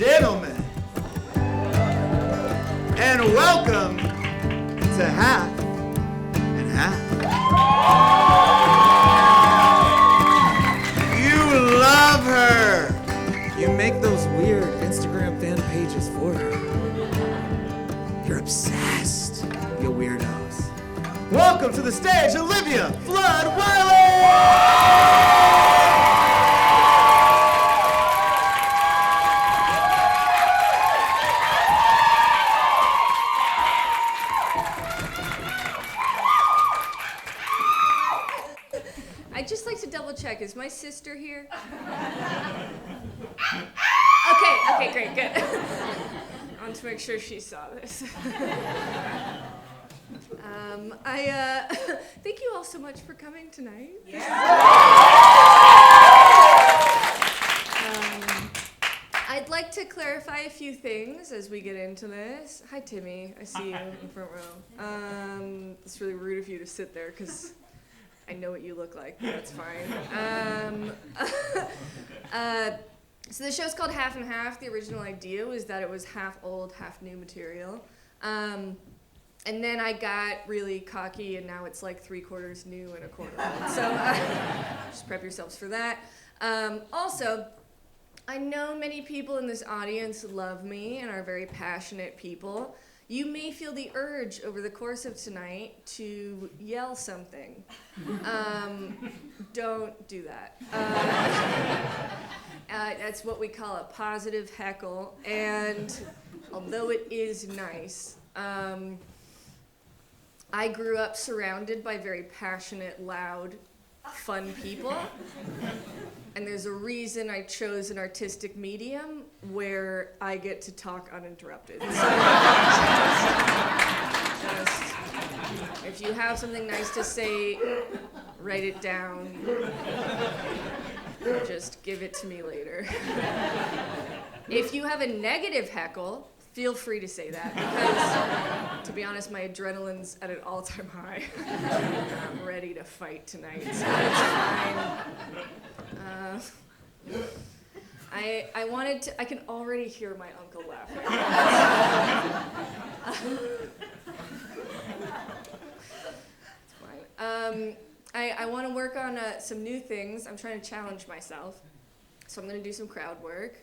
gentlemen, and welcome to Half and Half. You love her. You make those weird Instagram fan pages for her. You're obsessed, you weirdos. Welcome to the stage, Olivia Flood-Wylie! I'd just like to double check. Is my sister here? Okay, great, good. I want to make sure she saw this. Thank you all so much for coming tonight. Yeah. I'd like to clarify a few things as we get into this. Hi, Timmy. I see you in the front row. It's really rude of you to sit there because I know what you look like, but that's fine. So the show's called Half and Half. The original idea was that it was half old, half new material. And then I got really cocky, and now it's like 3/4 new and 1/4 old. So just prep yourselves for that. Also, I know many people in this audience love me and are very passionate people. You may feel the urge over the course of tonight to yell something. Don't do that. That's what we call a positive heckle, and although it is nice, I grew up surrounded by very passionate, loud, fun people, and there's a reason I chose an artistic medium where I get to talk uninterrupted. So just, if you have something nice to say, write it down. Just give it to me later. If you have a negative heckle, feel free to say that, because, to be honest, my adrenaline's at an all-time high. I'm ready to fight tonight, so it's fine. I can already hear my uncle laughing. It's fine. I want to work on some new things. I'm trying to challenge myself, so I'm going to do some crowd work.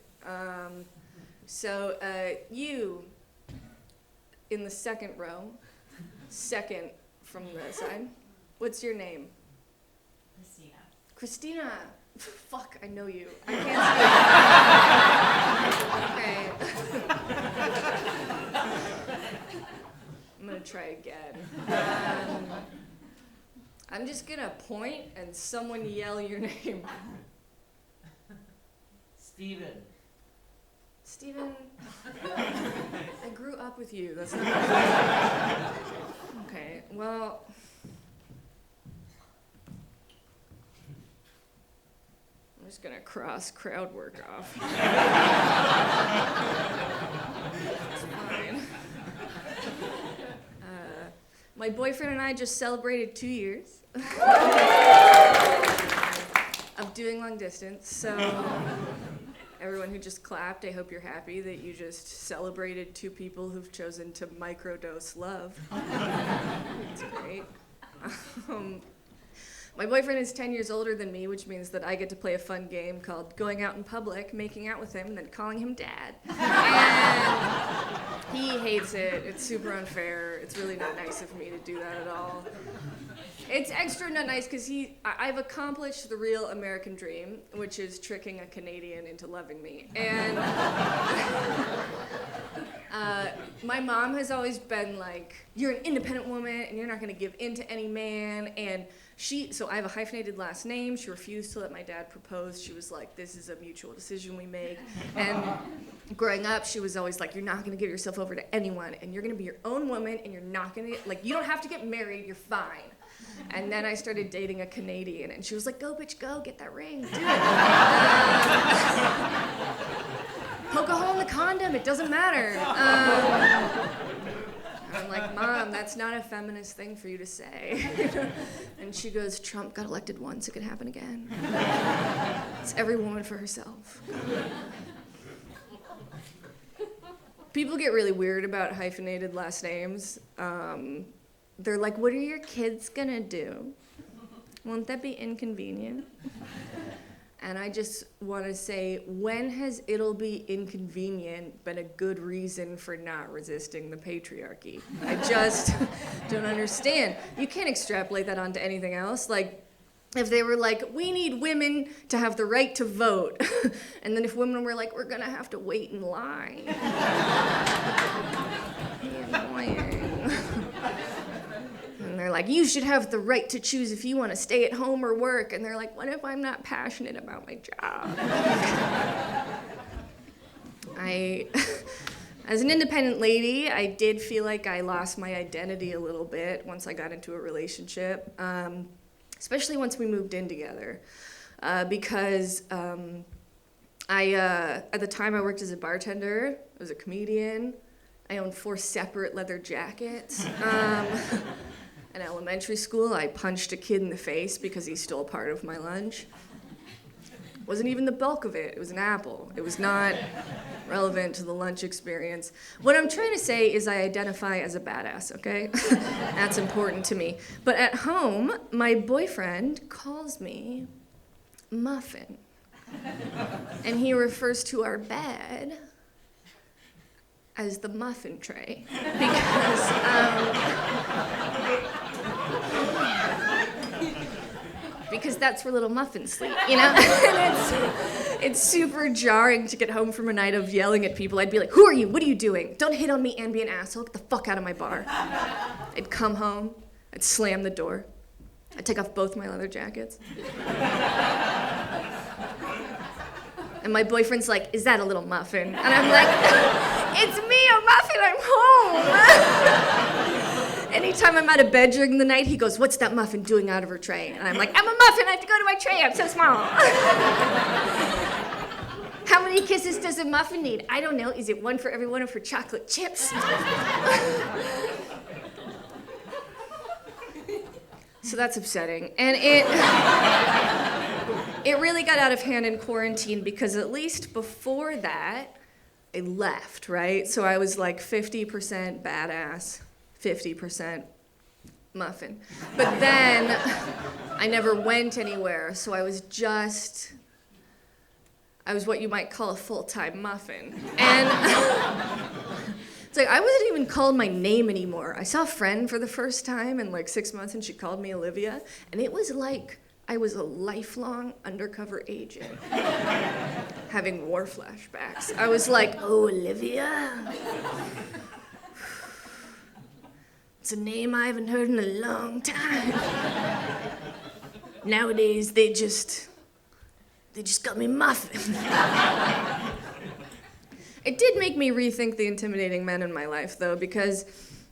So you, in the second row, second from the side, what's your name? Christina. Fuck, I know you. I can't see. Okay. I'm gonna try again. I'm just gonna point and someone yell your name. Steven, I grew up with you. That's not okay, well, I'm just gonna cross crowd work off. It's fine. My boyfriend and I just celebrated 2 years of doing long distance, so everyone who just clapped, I hope you're happy that you just celebrated 2 people who've chosen to microdose love. It's great. My boyfriend is 10 years older than me, which means that I get to play a fun game called going out in public, making out with him, and then calling him dad. And he hates it. It's super unfair. It's really not nice of me to do that at all. It's extra not nice because I've accomplished the real American dream, which is tricking a Canadian into loving me. And my mom has always been like, you're an independent woman and you're not going to give in to any man. And so I have a hyphenated last name. She refused to let my dad propose. She was like, this is a mutual decision we make. And growing up, she was always like, you're not going to give yourself over to anyone, and you're going to be your own woman, and you're not going to, like, you don't have to get married, you're fine. And then I started dating a Canadian, and she was like, go, bitch, go, get that ring, do it. Poke a hole in the condom, it doesn't matter. I'm like, Mom, that's not a feminist thing for you to say. And she goes, Trump got elected once, it could happen again. It's every woman for herself. People get really weird about hyphenated last names. They're like, what are your kids gonna do? Won't that be inconvenient? And I just want to say, when has "it'll be inconvenient" been a good reason for not resisting the patriarchy? I just don't understand. You can't extrapolate that onto anything else. Like, if they were like, we need women to have the right to vote, and then if women were like, we're gonna have to wait in line. Annoying. And they're like, you should have the right to choose if you want to stay at home or work. And they're like, what if I'm not passionate about my job? As an independent lady, I did feel like I lost my identity a little bit once I got into a relationship, especially once we moved in together. Because at the time I worked as a bartender, I was a comedian, I owned 4 separate leather jackets. In elementary school, I punched a kid in the face because he stole part of my lunch. Wasn't even the bulk of it. It was an apple. It was not relevant to the lunch experience. What I'm trying to say is I identify as a badass, okay? That's important to me. But at home, my boyfriend calls me Muffin. And he refers to our bed as the muffin tray. Because that's where little muffins sleep, you know? And it's super jarring to get home from a night of yelling at people. I'd be like, who are you? What are you doing? Don't hit on me and be an asshole. Get the fuck out of my bar. I'd come home. I'd slam the door. I'd take off both my leather jackets. And my boyfriend's like, is that a little muffin? And I'm like, it's me, a muffin, I'm home. Anytime I'm out of bed during the night, he goes, what's that muffin doing out of her tray? And I'm like, I'm a muffin, I have to go to my tray, I'm so small. How many kisses does a muffin need? I don't know, is it one for every one of her chocolate chips? So that's upsetting. And it really got out of hand in quarantine because at least before that, I left, right? So I was like 50% badass, 50% muffin. But then I never went anywhere, so I was what you might call a full-time muffin. And it's like I wasn't even called my name anymore. I saw a friend for the first time in like 6 months and she called me Olivia, and it was like I was a lifelong undercover agent having war flashbacks. I was like, oh, Olivia? It's a name I haven't heard in a long time. Nowadays, they just got me muffin. It did make me rethink the intimidating men in my life, though, because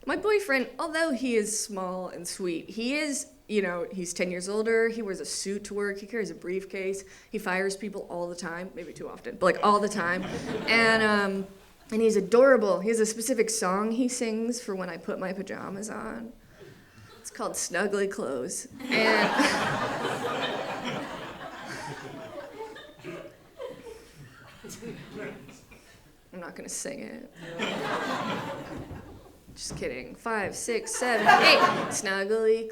my boyfriend, although he is small and sweet, he is, he's 10 years older, he wears a suit to work, he carries a briefcase, he fires people all the time, maybe too often, but like all the time. And he's adorable. He has a specific song he sings for when I put my pajamas on. It's called Snuggly Clothes. And I'm not gonna sing it. Just kidding. 5, 6, 7, 8. Snuggly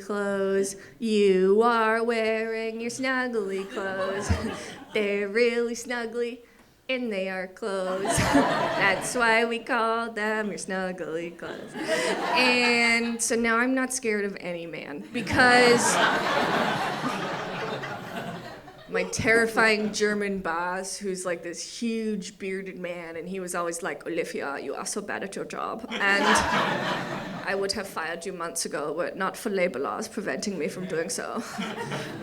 clothes. You are wearing your snuggly clothes. They're really snuggly, and they are clothes. That's why we call them your snuggly clothes. And so now I'm not scared of any man because my terrifying German boss, who's like this huge bearded man, and he was always like, Olivia, you are so bad at your job. And I would have fired you months ago, but not for labor laws preventing me from doing so.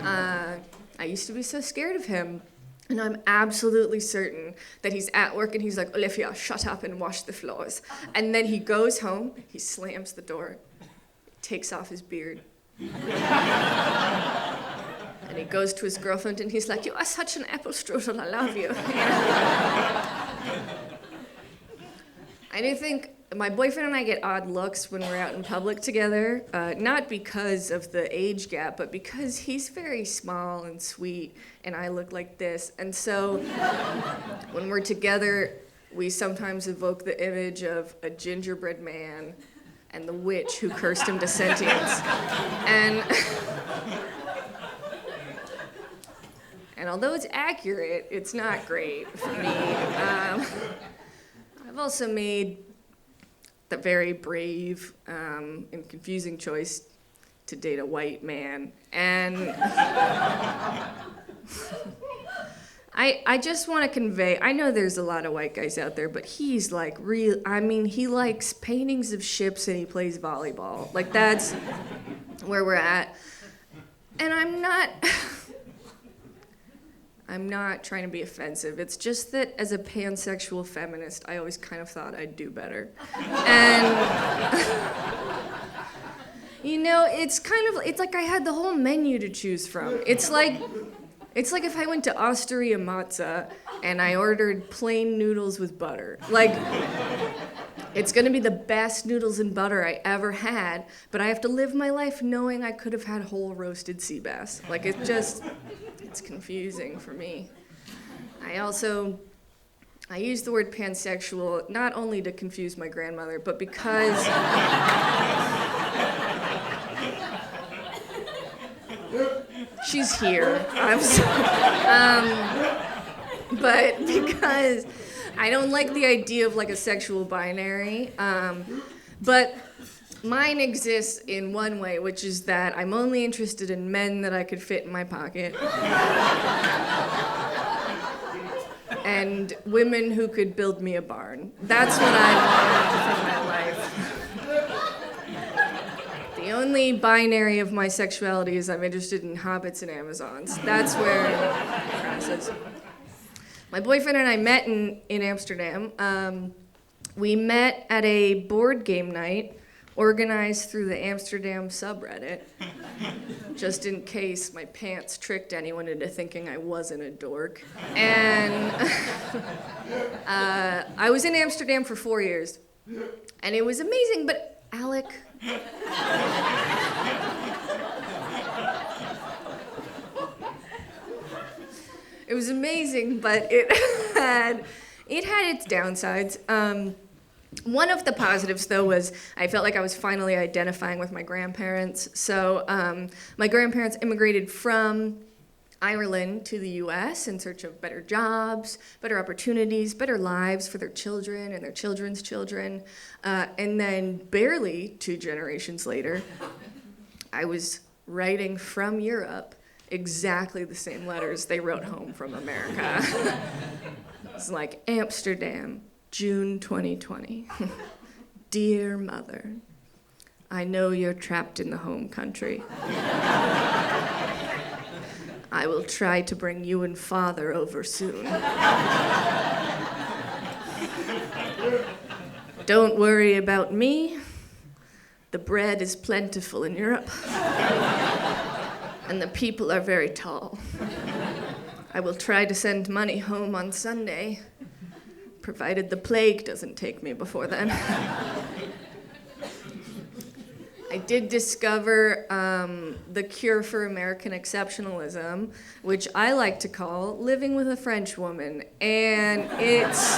I used to be so scared of him. And I'm absolutely certain that he's at work and he's like, Olivia, shut up and wash the floors. And then he goes home, he slams the door, takes off his beard. And he goes to his girlfriend and he's like, you are such an apple strudel, I love you. I do think my boyfriend and I get odd looks when we're out in public together, not because of the age gap, but because he's very small and sweet and I look like this. And so when we're together, we sometimes evoke the image of a gingerbread man and the witch who cursed him to sentience. And and although it's accurate, it's not great for me. I've also made the very brave and confusing choice to date a white man. And I just want to convey, I know there's a lot of white guys out there, but he's like real, he likes paintings of ships and he plays volleyball. Like, that's where we're at. And I'm not trying to be offensive. It's just that as a pansexual feminist, I always kind of thought I'd do better. And it's like I had the whole menu to choose from. It's like if I went to Osteria Matza and I ordered plain noodles with butter. Like, it's gonna be the best noodles and butter I ever had, but I have to live my life knowing I could have had whole roasted sea bass. Like, it's confusing for me. I use the word pansexual not only to confuse my grandmother, but because she's here. But because I don't like the idea of like a sexual binary. But mine exists in one way, which is that I'm only interested in men that I could fit in my pocket. And women who could build me a barn. That's what I want for my life. The only binary of my sexuality is I'm interested in hobbits and Amazons. That's where it crosses. My boyfriend and I met in Amsterdam. We met at a board game night organized through the Amsterdam subreddit, just in case my pants tricked anyone into thinking I wasn't a dork. And I was in Amsterdam for 4 years, and it was amazing, but Alec, it was amazing, but it had its downsides. One of the positives, though, was I felt like I was finally identifying with my grandparents. So my grandparents immigrated from Ireland to the US in search of better jobs, better opportunities, better lives for their children and their children's children. And then barely 2 generations later, I was writing from Europe exactly the same letters they wrote home from America. It's like, Amsterdam, June 2020. Dear Mother, I know you're trapped in the home country. I will try to bring you and Father over soon. Don't worry about me. The bread is plentiful in Europe. And the people are very tall. I will try to send money home on Sunday, provided the plague doesn't take me before then. I did discover the cure for American exceptionalism, which I like to call living with a French woman, and it's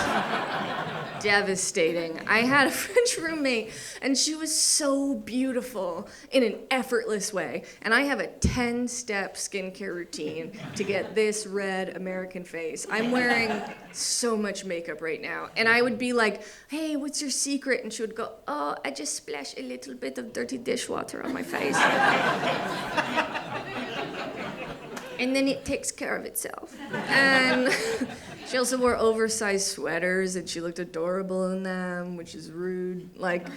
devastating. I had a French roommate, and she was so beautiful in an effortless way, and I have a 10-step skincare routine to get this red American face. I'm wearing so much makeup right now, and I would be like, hey, what's your secret? And she would go, oh, I just splash a little bit of dirty dishwater on my face. And then it takes care of itself. And she also wore oversized sweaters, and she looked adorable in them, which is rude. Like,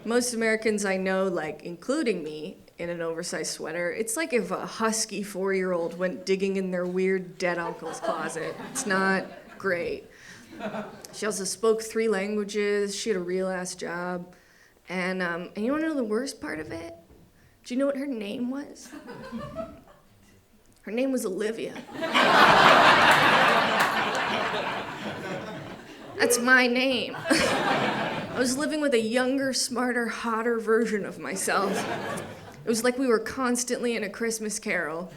most Americans I know, like, including me, in an oversized sweater, it's like if a husky 4-year-old went digging in their weird dead uncle's closet. It's not great. She also spoke 3 languages. She had a real-ass job. And you want to know the worst part of it? Do you know what her name was? Her name was Olivia. That's my name. I was living with a younger, smarter, hotter version of myself. It was like we were constantly in A Christmas Carol,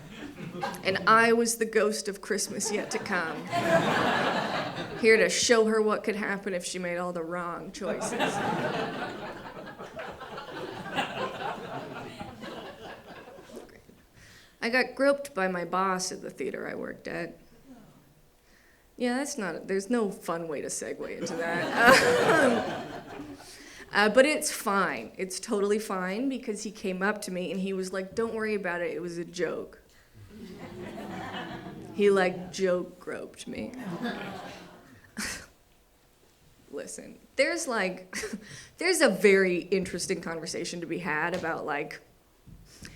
and I was the ghost of Christmas yet to come. Here to show her what could happen if she made all the wrong choices. I got groped by my boss at the theater I worked at. Yeah, there's no fun way to segue into that. But it's fine. It's totally fine because he came up to me and he was like, don't worry about it, it was a joke. He joke groped me. Listen, there's a very interesting conversation to be had about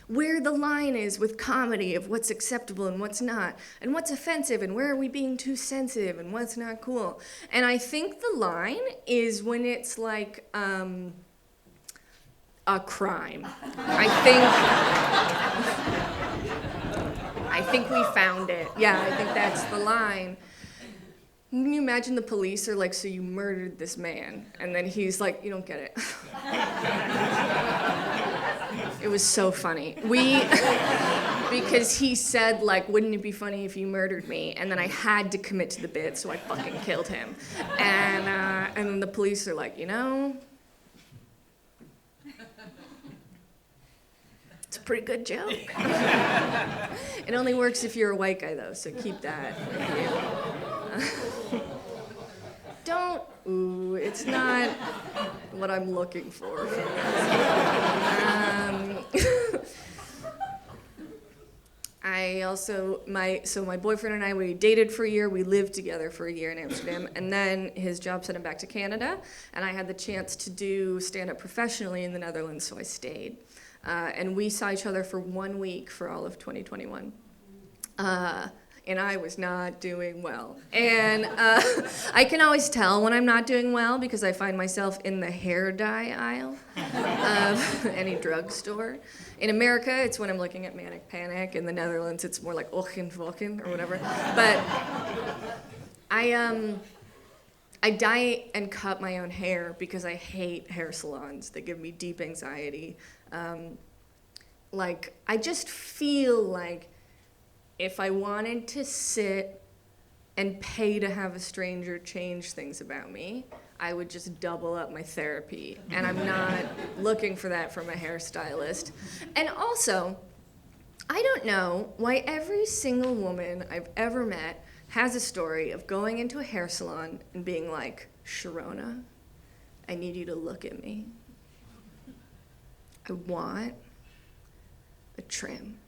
where the line is with comedy of what's acceptable and what's not, and what's offensive, and where are we being too sensitive, and what's not cool. And I think the line is when it's a crime. I think we found it. Yeah, I think that's the line. Can you imagine the police are like, so you murdered this man? And then he's like, you don't get it. It was so funny. Because he said, wouldn't it be funny if you murdered me? And then I had to commit to the bit, so I fucking killed him. And then the police are like, it's a pretty good joke. It only works if you're a white guy, though, so keep that with you. It's not what I'm looking for. My boyfriend and I, we dated for a year, we lived together for a year in Amsterdam, and then his job sent him back to Canada, and I had the chance to do stand-up professionally in the Netherlands, so I stayed. And we saw each other for 1 week for all of 2021. And I was not doing well. And I can always tell when I'm not doing well because I find myself in the hair dye aisle of any drugstore. In America, it's when I'm looking at Manic Panic. In the Netherlands, it's more like Ochen Volken or whatever. But I dye and cut my own hair because I hate hair salons. They give me deep anxiety. I just feel like if I wanted to sit and pay to have a stranger change things about me, I would just double up my therapy. And I'm not looking for that from a hairstylist. And also, I don't know why every single woman I've ever met has a story of going into a hair salon and being like, Sharona, I need you to look at me. I want a trim.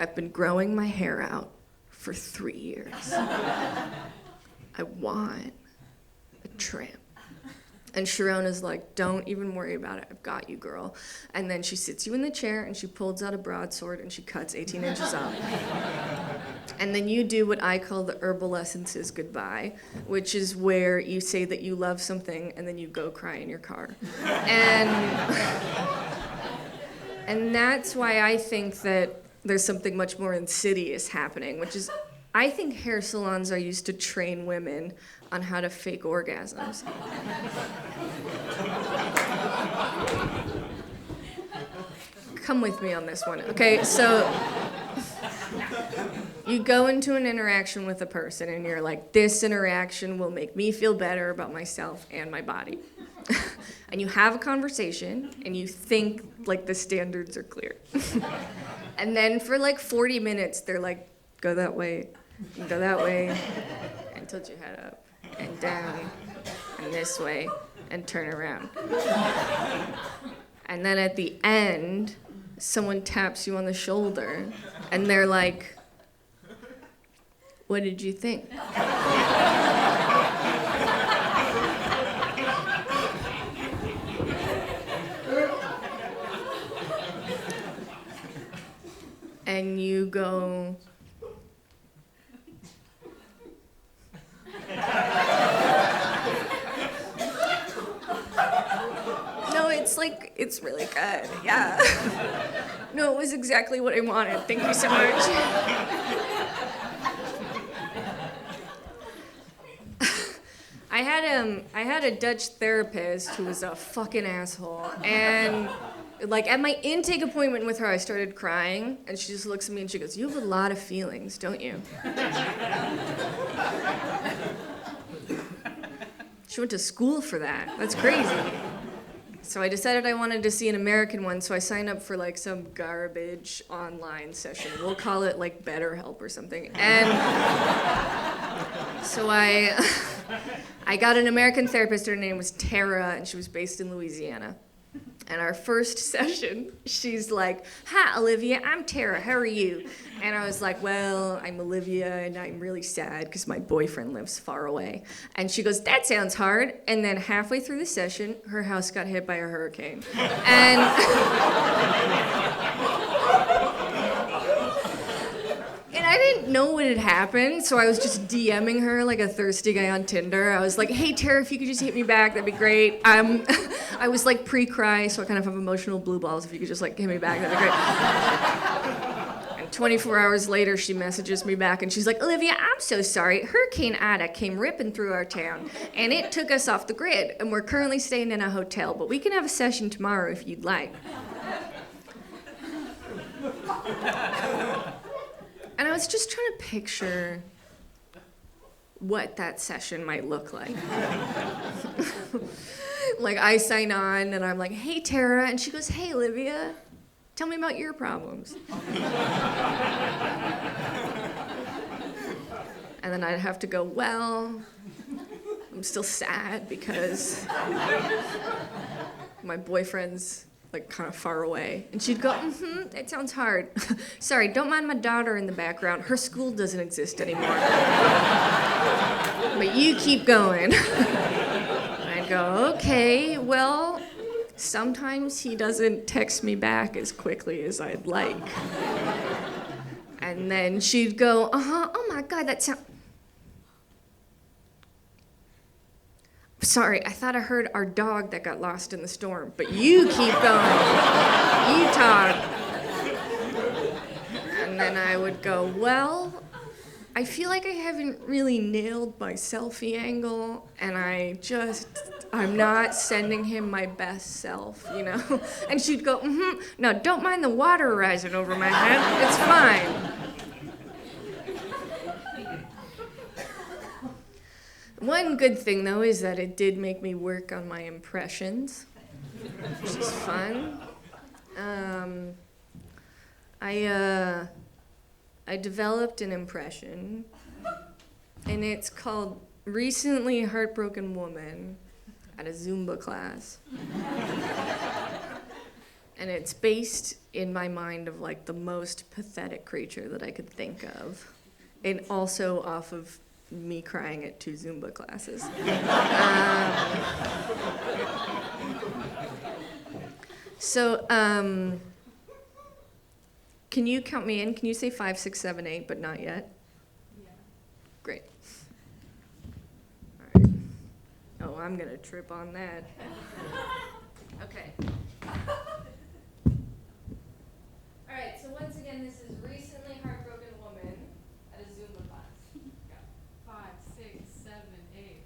I've been growing my hair out for 3 years. I want a trim. And Sharona's like, don't even worry about it. I've got you, girl. And then she sits you in the chair and she pulls out a broadsword and she cuts 18 inches off. And then you do what I call the herbal essences goodbye, which is where you say that you love something and then you go cry in your car. And that's why I think that there's something much more insidious happening, which is I think hair salons are used to train women on how to fake orgasms. Come with me on this one. Okay, so you go into an interaction with a person and you're like, this interaction will make me feel better about myself and my body. And you have a conversation and you think like the standards are clear. And then for 40 minutes, they're like, go that way, and tilt your head up, and down, and this way, and turn around. And then at the end, someone taps you on the shoulder, and they're like, what did you think? And you go, no, it's really good, yeah. No, it was exactly what I wanted. Thank you so much. I had a Dutch therapist who was a fucking asshole, and at my intake appointment with her, I started crying, and she just looks at me and she goes, you have a lot of feelings, don't you? She went to school for that. That's crazy. So I decided I wanted to see an American one, so I signed up for like some garbage online session. We'll call it like BetterHelp or something. And so I got an American therapist. Her name was Tara, and she was based in Louisiana. And our first session, she's like, "Hi, Olivia, I'm Tara, how are you?" And I was like, "Well, I'm Olivia, and I'm really sad because my boyfriend lives far away." And she goes, "That sounds hard." And then halfway through the session, her house got hit by a hurricane. And I didn't know what had happened, so I was just DMing her like a thirsty guy on Tinder. I was like, "Hey, Tara, if you could just hit me back, that'd be great." I was like pre-cry, so I kind of have emotional blue balls. If you could just like hit me back, that'd be great. And 24 hours later, she messages me back, and she's like, "Olivia, I'm so sorry. Hurricane Ida came ripping through our town, and it took us off the grid, and we're currently staying in a hotel, but we can have a session tomorrow if you'd like." And I was just trying to picture what that session might look like. Like, I sign on, and I'm like, "Hey, Tara," and she goes, "Hey, Olivia, tell me about your problems." And then I'd have to go, "Well, I'm still sad because my boyfriend's like kind of far away." And she'd go, "That sounds hard. Sorry, don't mind my daughter in the background. Her school doesn't exist anymore. But you keep going." And I'd go, "Okay, well, sometimes he doesn't text me back as quickly as I'd like." And then she'd go, "Oh my God, that sounds..." "Sorry, I thought I heard our dog that got lost in the storm, but you keep going. You talk." And then I would go, "Well, I feel like I haven't really nailed my selfie angle, and I'm not sending him my best self, you know?" And she'd go, "No, don't mind the water rising over my head. It's fine." One good thing, though, is that it did make me work on my impressions, which is fun. I developed an impression, and it's called "Recently Heartbroken Woman" at a Zumba class. And it's based in my mind of like the most pathetic creature that I could think of, and also off of me crying at 2 Zumba classes. Can you count me in? Can you say 5, 6, 7, 8, but not yet? Yeah. Great. All right. Oh, I'm gonna trip on that. Okay. All right, so once again, this is Recently Heartbroken Woman at a Zumba class. Go. 5, 6, 7, 8.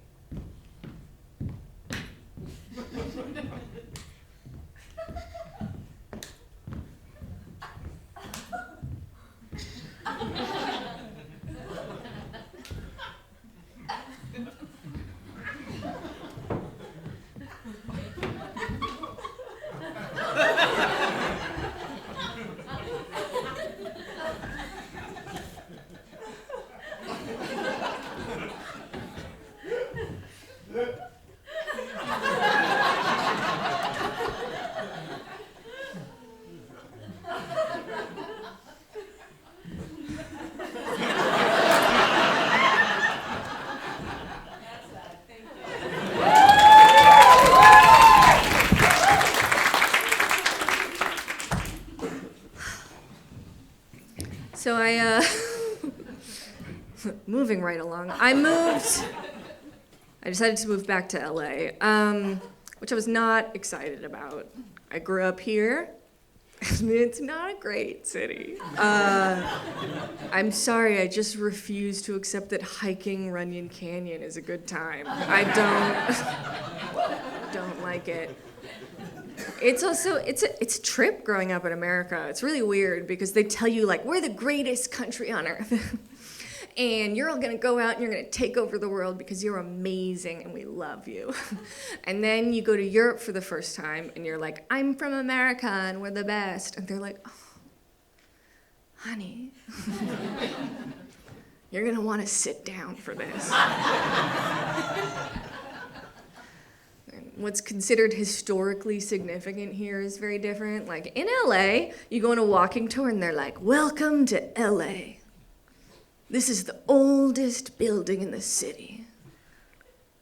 So moving right along, I decided to move back to LA, which I was not excited about. I grew up here. It's not a great city. I'm sorry, I just refuse to accept that hiking Runyon Canyon is a good time. I don't like it. It's also, it's a trip growing up in America. It's really weird because they tell you like, we're the greatest country on earth. and you're all gonna go out and you're gonna take over the world because you're amazing and we love you. And then you go to Europe for the first time and you're like, I'm from America and we're the best. And they're like, oh, honey, you're gonna wanna sit down for this. What's considered historically significant here is very different. Like in LA, you go on a walking tour and they're like, welcome to LA. This is the oldest building in the city.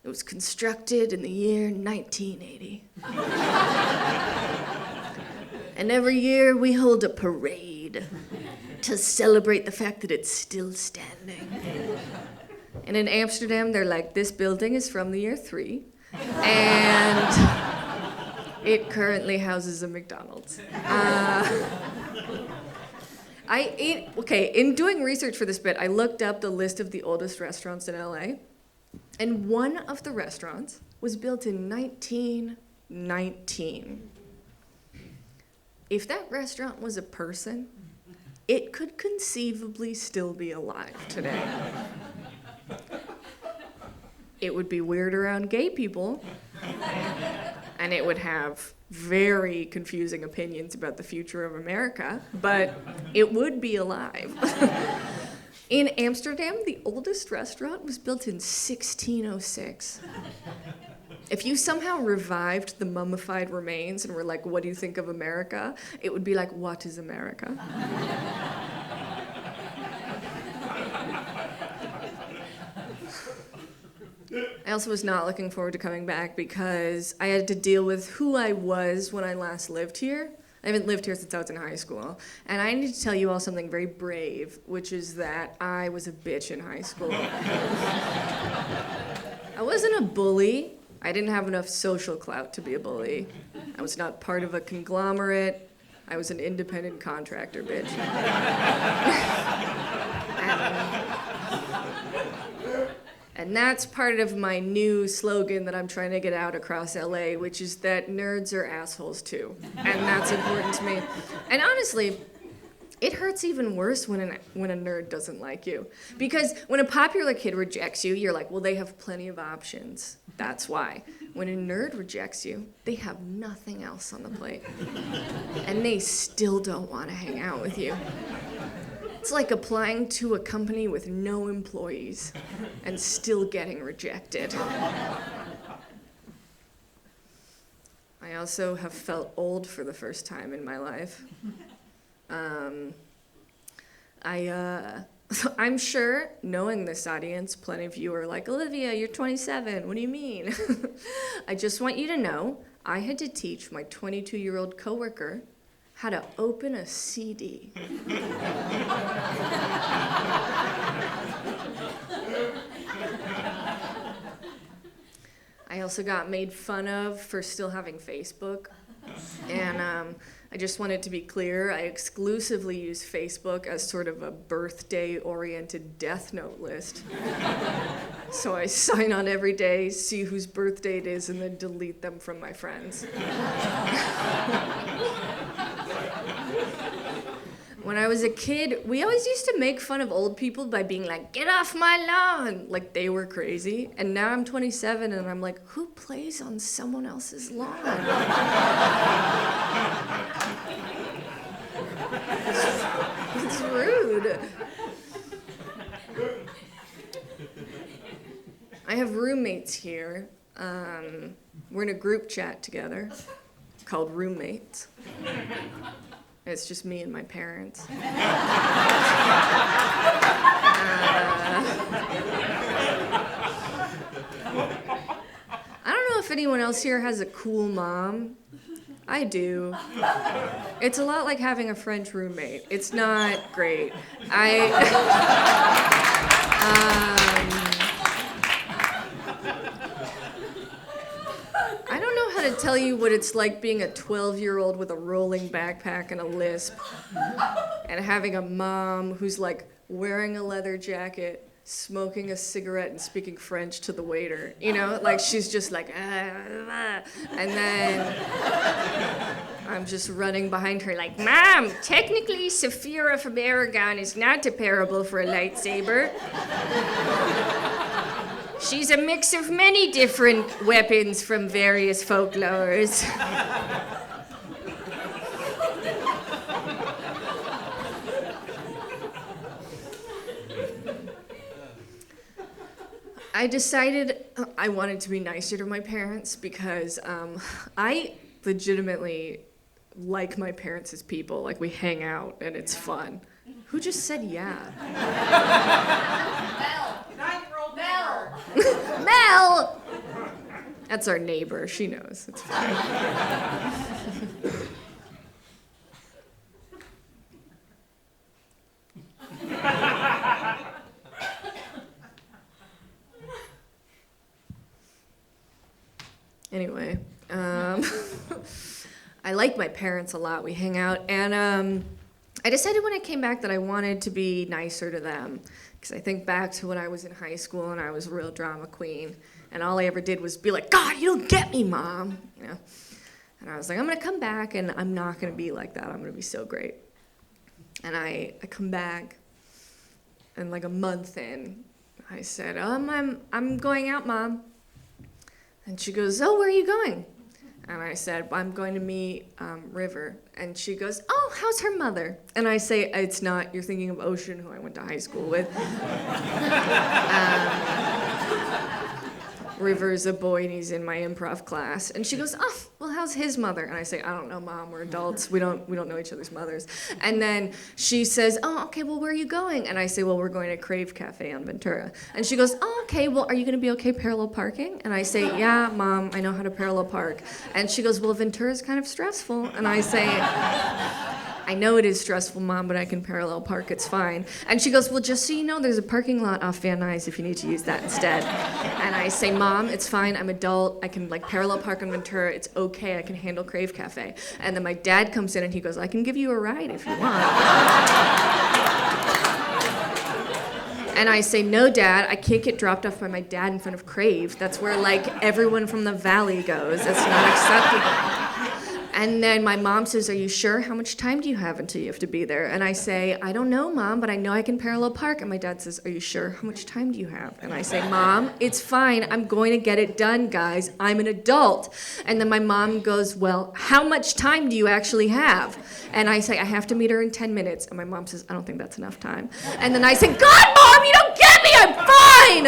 It was constructed in the year 1980. And every year we hold a parade to celebrate the fact that it's still standing. And in Amsterdam, they're like, this building is from the year 3. And it currently houses a McDonald's. In doing research for this bit, I looked up the list of the oldest restaurants in LA, and one of the restaurants was built in 1919. If that restaurant was a person, it could conceivably still be alive today. It would be weird around gay people, and it would have very confusing opinions about the future of America, but it would be alive. In Amsterdam, the oldest restaurant was built in 1606. If you somehow revived the mummified remains and were like, what do you think of America? It would be like, what is America? I also was not looking forward to coming back because I had to deal with who I was when I last lived here. I haven't lived here since I was in high school. And I need to tell you all something very brave, which is that I was a bitch in high school. I wasn't a bully. I didn't have enough social clout to be a bully. I was not part of a conglomerate. I was an independent contractor, bitch. And that's part of my new slogan that I'm trying to get out across LA, which is that nerds are assholes too. And that's important to me. And honestly, it hurts even worse when a nerd doesn't like you. Because when a popular kid rejects you, you're like, well, they have plenty of options. That's why. When a nerd rejects you, they have nothing else on the plate. And they still don't want to hang out with you. It's like applying to a company with no employees and still getting rejected. I also have felt old for the first time in my life. I'm sure, knowing this audience, plenty of you are like, Olivia, you're 27, what do you mean? I just want you to know, I had to teach my 22-year-old coworker how to open a CD. I also got made fun of for still having Facebook. And I just wanted to be clear, I exclusively use Facebook as sort of a birthday-oriented death note list. So I sign on every day, see whose birthday it is, and then delete them from my friends. When I was a kid, we always used to make fun of old people by being like, get off my lawn, like they were crazy. And now I'm 27 and I'm like, who plays on someone else's lawn? It's rude. I have roommates here. We're in a group chat together called Roommates. It's just me and my parents. I don't know if anyone else here has a cool mom. I do. It's a lot like having a French roommate. It's not great. I don't know how to tell you what it's like being a 12-year-old with a rolling backpack and a lisp, and having a mom who's like wearing a leather jacket, smoking a cigarette, and speaking French to the waiter. You know, like she's just like, and then I'm just running behind her like, Mom, technically Saphira from Aragon is not deparable for a lightsaber. She's a mix of many different weapons from various folklores. I decided I wanted to be nicer to my parents because I legitimately like my parents as people. Like, we hang out and it's fun. Who just said yeah? Mel! Mel! That's our neighbor. She knows. It's fine. Anyway, I like my parents a lot. We hang out, and I decided when I came back that I wanted to be nicer to them, because I think back to when I was in high school and I was a real drama queen, and all I ever did was be like, God, you don't get me, Mom, you know. And I was like, I'm gonna come back, and I'm not gonna be like that. I'm gonna be so great. And I come back, and like a month in, I said, I'm going out, Mom. And she goes, oh, where are you going? And I said, well, I'm going to meet River. And she goes, oh, how's her mother? And I say, it's not, you're thinking of Ocean, who I went to high school with. River's a boy and he's in my improv class. And she goes, oh, well, how's his mother? And I say, I don't know, Mom, we're adults. We don't know each other's mothers. And then she says, oh, okay, well, where are you going? And I say, well, we're going to Crave Cafe on Ventura. And she goes, oh, okay, well, are you gonna be okay parallel parking? And I say, yeah, Mom, I know how to parallel park. And she goes, well, Ventura's kind of stressful. And I say, I know it is stressful, Mom, but I can parallel park, it's fine. And she goes, well, just so you know, there's a parking lot off Van Nuys if you need to use that instead. And I say, Mom, it's fine, I'm adult, I can like parallel park on Ventura, it's okay, I can handle Crave Cafe. And then my dad comes in and he goes, I can give you a ride if you want. And I say, no, Dad, I can't get dropped off by my dad in front of Crave. That's where like everyone from the valley goes, that's not acceptable. And then my mom says, are you sure? How much time do you have until you have to be there? And I say, I don't know, Mom, but I know I can parallel park. And my dad says, are you sure? How much time do you have? And I say, Mom, it's fine. I'm going to get it done, guys. I'm an adult. And then my mom goes, well, how much time do you actually have? And I say, I have to meet her in 10 minutes. And my mom says, I don't think that's enough time. And then I say, God, Mom, you don't get me. I'm fine.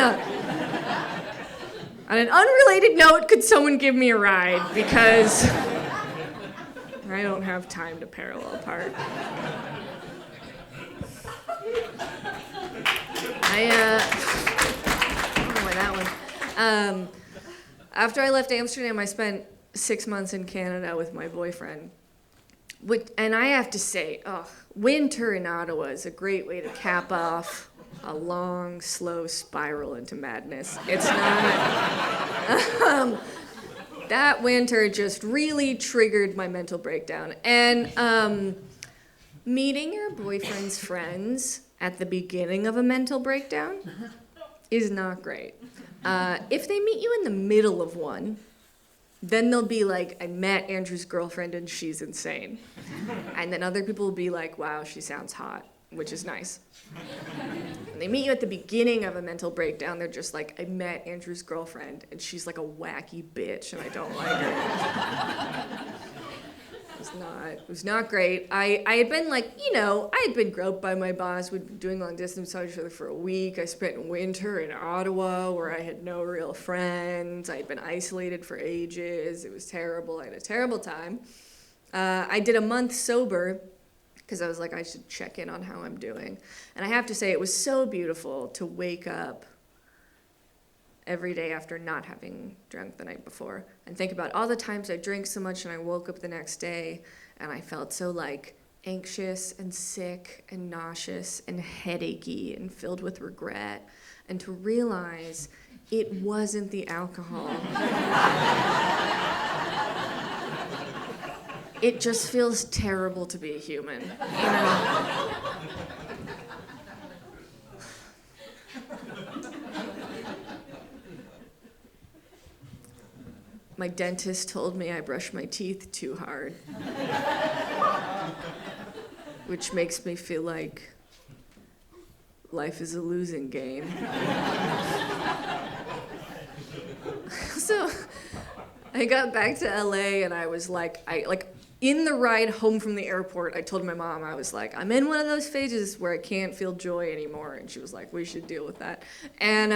On an unrelated note, could someone give me a ride? Because I don't have time to parallel park. I don't know why that one. After I left Amsterdam, I spent 6 months in Canada with my boyfriend. And I have to say, winter in Ottawa is a great way to cap off a long, slow spiral into madness. It's not... That winter just really triggered my mental breakdown. And meeting your boyfriend's friends at the beginning of a mental breakdown is not great. If they meet you in the middle of one, then they'll be like, I met Andrew's girlfriend and she's insane. And then other people will be like, wow, she sounds hot, which is nice. When they meet you at the beginning of a mental breakdown, they're just like, I met Andrew's girlfriend, and she's like a wacky bitch, and I don't like her. It was not great. I had been like, I had been groped by my boss. We'd been doing long distance with each other for a week. I spent winter in Ottawa where I had no real friends. I had been isolated for ages. It was terrible. I had a terrible time. I did a month sober, because I was like, I should check in on how I'm doing. And I have to say, it was so beautiful to wake up every day after not having drunk the night before and think about all the times I drank so much and I woke up the next day and I felt so like anxious and sick and nauseous and headachy and filled with regret, and to realize it wasn't the alcohol. It just feels terrible to be a human, My dentist told me I brush my teeth too hard, which makes me feel like life is a losing game. So I got back to LA and I was like, in the ride home from the airport, I told my mom, I was like, I'm in one of those phases where I can't feel joy anymore. And she was like, we should deal with that. And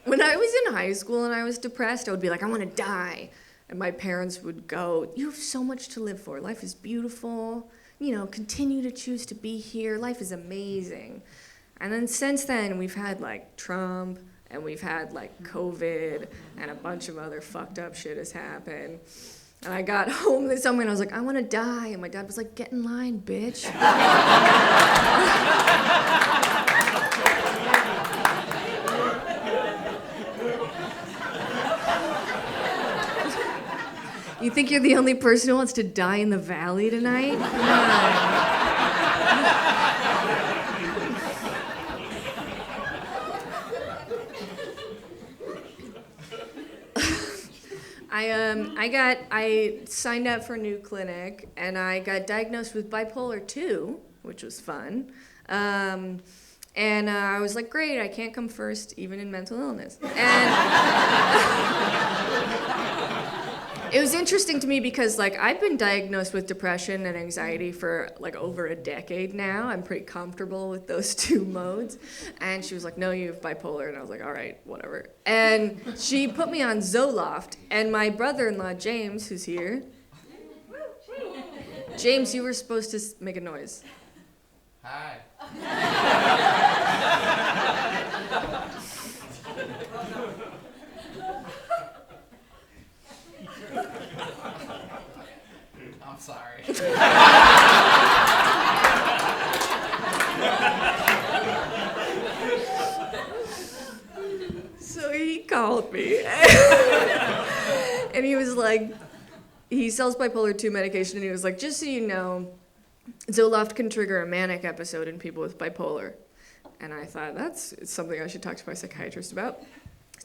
when I was in high school and I was depressed, I would be like, I want to die. And my parents would go, you have so much to live for. Life is beautiful. You know, continue to choose to be here. Life is amazing. And then since then, we've had like Trump, and we've had like COVID, and a bunch of other fucked up shit has happened. And I got home this summer and I was like, I want to die. And my dad was like, get in line, bitch. You think you're the only person who wants to die in the valley tonight? Come on. I signed up for a new clinic, and I got diagnosed with bipolar 2, which was fun. And I was like, great, I can't come first, even in mental illness. And it was interesting to me because, like, I've been diagnosed with depression and anxiety for, like, over a decade now. I'm pretty comfortable with those two modes. And she was like, no, you have bipolar. And I was like, all right, whatever. And she put me on Zoloft. And my brother-in-law, James, who's here. James, you were supposed to make a noise. Hi. I'm sorry. So he called me. And he was like, he sells bipolar 2 medication, and he was like, just so you know, Zoloft can trigger a manic episode in people with bipolar. And I thought, that's something I should talk to my psychiatrist about.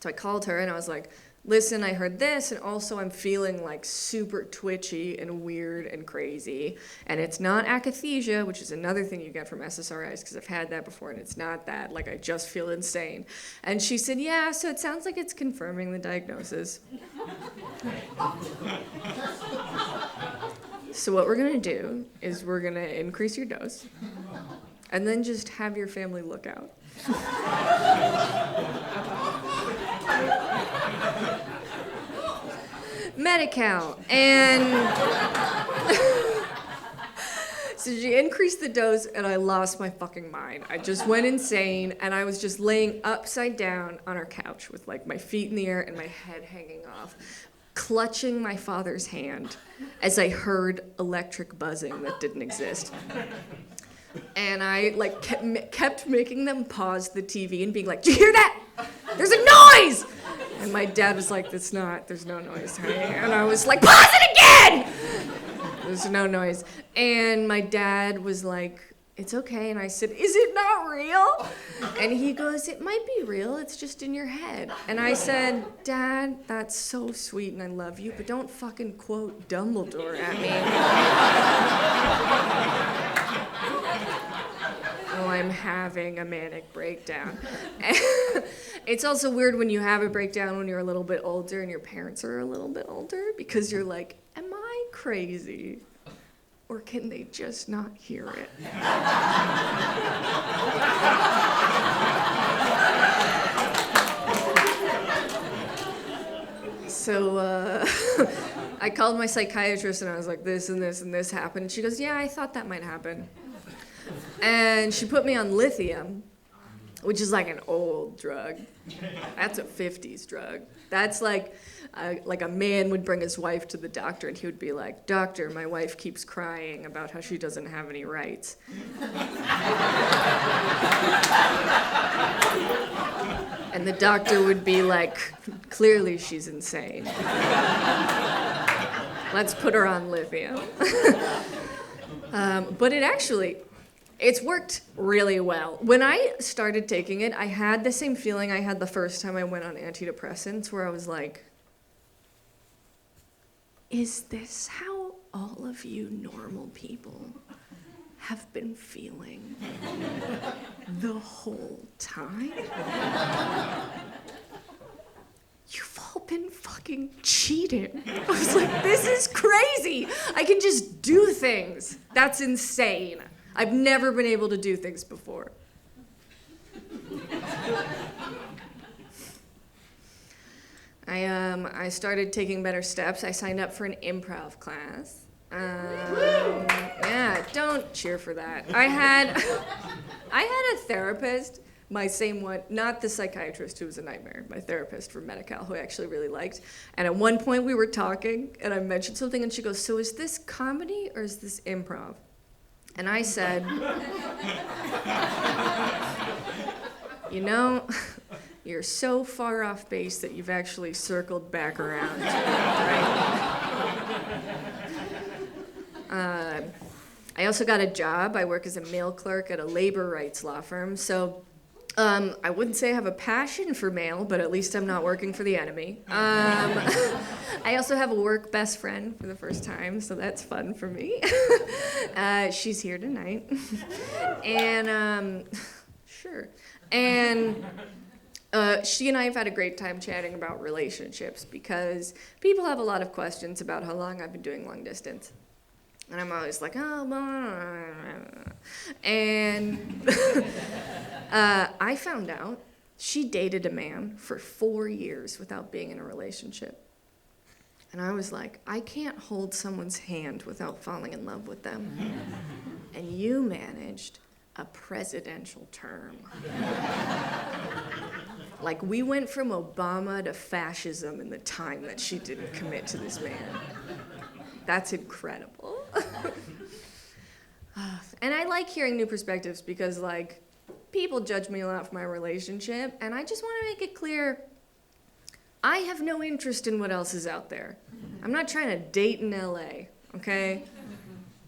So I called her and I was like, listen, I heard this, and also I'm feeling like super twitchy and weird and crazy. And it's not akathisia, which is another thing you get from SSRIs, because I've had that before, and it's not that. Like, I just feel insane. And she said, yeah, so it sounds like it's confirming the diagnosis. So what we're gonna do is we're gonna increase your dose, and then just have your family look out. Medi-Cal. And so she increased the dose, and I lost my fucking mind. I just went insane, and I was just laying upside down on our couch with like my feet in the air and my head hanging off, clutching my father's hand as I heard electric buzzing that didn't exist. And I like kept making them pause the TV and being like, "Do you hear that? There's a noise!" And my dad was like, there's no noise, honey. And I was like, pause it again! There's no noise. And my dad was like, it's okay. And I said, is it not real? And he goes, it might be real, it's just in your head. And I said, Dad, that's so sweet and I love you, but don't fucking quote Dumbledore at me. Oh, I'm having a manic breakdown. It's also weird when you have a breakdown when you're a little bit older and your parents are a little bit older, because you're like, am I crazy? Or can they just not hear it? So I called my psychiatrist and I was like, this and this and this happened. And she goes, yeah, I thought that might happen. And she put me on lithium, which is like an old drug. That's a 50s drug. That's like a man would bring his wife to the doctor and he would be like, doctor, my wife keeps crying about how she doesn't have any rights. And the doctor would be like, clearly she's insane. Let's put her on lithium. But it's worked really well. When I started taking it, I had the same feeling I had the first time I went on antidepressants, where I was like, is this how all of you normal people have been feeling the whole time? You've all been fucking cheating. I was like, this is crazy. I can just do things. That's insane. I've never been able to do things before. I started taking better steps. I signed up for an improv class. Yeah, don't cheer for that. I had a therapist, my same one, not the psychiatrist who was a nightmare, my therapist from Medi-Cal, who I actually really liked. And at one point we were talking, and I mentioned something, and she goes, so is this comedy or is this improv? And I said, you know, you're so far off base that you've actually circled back around, right? I also got a job. I work as a mail clerk at a labor rights law firm. So I wouldn't say I have a passion for mail, but at least I'm not working for the enemy. I also have a work best friend for the first time, so that's fun for me. She's here tonight. And sure. And she and I have had a great time chatting about relationships because people have a lot of questions about how long I've been doing long distance. And I'm always like, oh, blah, blah, blah. And I found out she dated a man for 4 years without being in a relationship. And I was like, I can't hold someone's hand without falling in love with them. And you managed a presidential term. Like, we went from Obama to fascism in the time that she didn't commit to this man. That's incredible. And I like hearing new perspectives because, like, people judge me a lot for my relationship, and I just want to make it clear I have no interest in what else is out there. I'm not trying to date in LA, okay?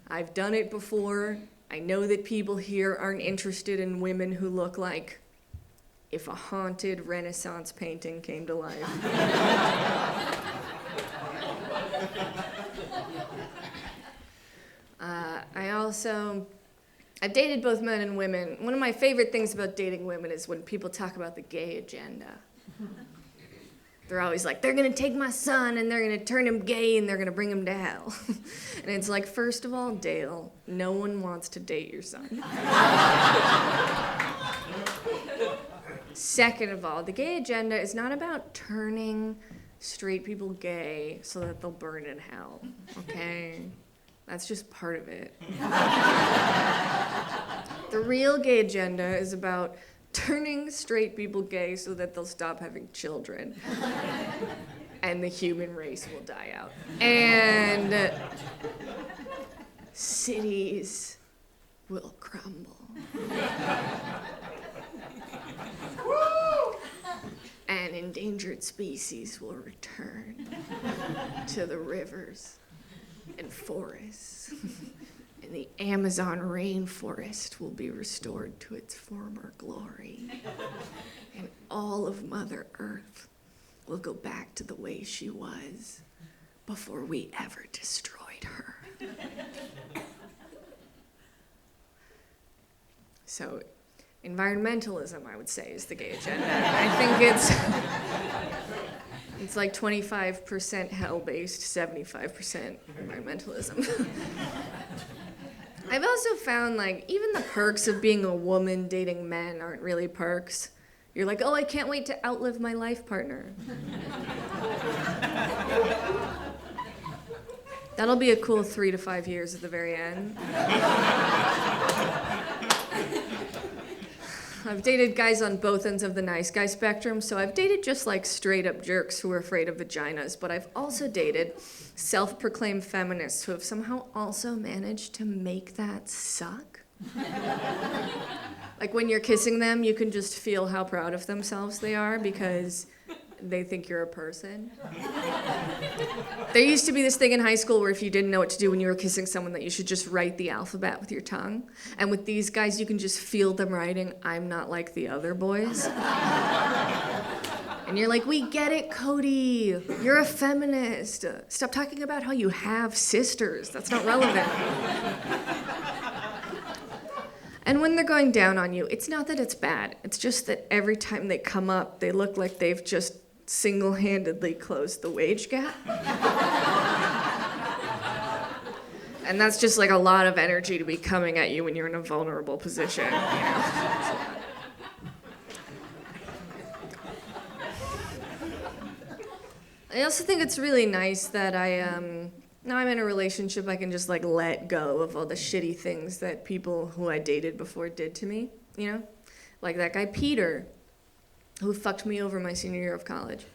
I've done it before. I know that people here aren't interested in women who look like if a haunted Renaissance painting came to life. I've dated both men and women. One of my favorite things about dating women is when people talk about the gay agenda. They're always like, they're gonna take my son and they're gonna turn him gay and they're gonna bring him to hell. And it's like, first of all, Dale, no one wants to date your son. Second of all, the gay agenda is not about turning straight people gay so that they'll burn in hell, okay? That's just part of it. The real gay agenda is about turning straight people gay so that they'll stop having children. And the human race will die out. And cities will crumble. And endangered species will return to the rivers and forests. And the Amazon rainforest will be restored to its former glory. And all of Mother Earth will go back to the way she was before we ever destroyed her. So, environmentalism, I would say, is the gay agenda. I think it's like 25% hell-based, 75% environmentalism. I've also found, like, even the perks of being a woman dating men aren't really perks. You're like, oh, I can't wait to outlive my life partner. That'll be a cool 3 to 5 years at the very end. I've dated guys on both ends of the nice guy spectrum, so I've dated just like straight up jerks who are afraid of vaginas, but I've also dated self-proclaimed feminists who have somehow also managed to make that suck. Like when you're kissing them, you can just feel how proud of themselves they are because they think you're a person. There used to be this thing in high school where if you didn't know what to do when you were kissing someone that you should just write the alphabet with your tongue. And with these guys, you can just feel them writing, I'm not like the other boys. And you're like, we get it, Cody. You're a feminist. Stop talking about how you have sisters. That's not relevant. And when they're going down on you, it's not that it's bad. It's just that every time they come up, they look like they've just single-handedly closed the wage gap. And that's just like a lot of energy to be coming at you when you're in a vulnerable position. You know? I also think it's really nice that now I'm in a relationship, I can just like let go of all the shitty things that people who I dated before did to me, you know? Like that guy Peter, who fucked me over my senior year of college.